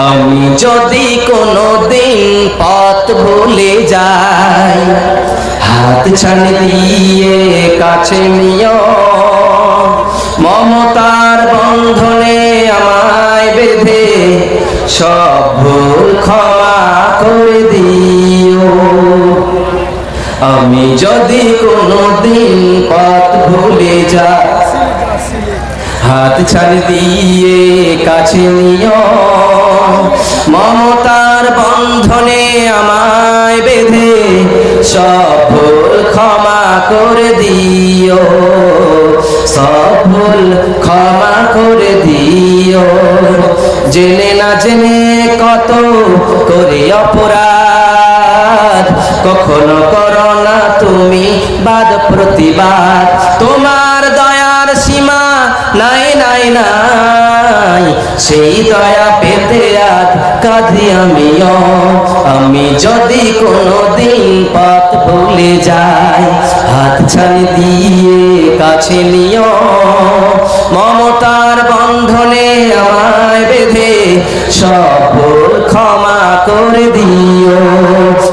আমি যদি কোনো দিন পথ ভুলে যাই, হাত ছানি দিয়ে কাছে নিও, মমতার বন্ধনে আমায় বেঁধে সব ভুল ক্ষমা করে দিও। আমি যদি কোনো দিন পথ ভুলে যাই, হাত ছাড়ি দিয়ে কাছে নিও, মমতার বন্ধনে আমায় বেঁধে সব ভুল ক্ষমা করে দিও, সব ভুল ক্ষমা করে দিও। জেনে না জেনে কত করে অপরাধ, কখনো করো না তুমি বাদ প্রতিবাদ। তোমার দয়ার সীমা নাই নাই নাই, সেই দয়া পেতে আজ কাঁদি আমিও। আমি যদি কোনো দিন পথ ভুলে যাই, হাত ছানি দিয়ে কাছে নিও, মমতার বন্ধনে আমায় বেঁধে সব ভুল ক্ষমা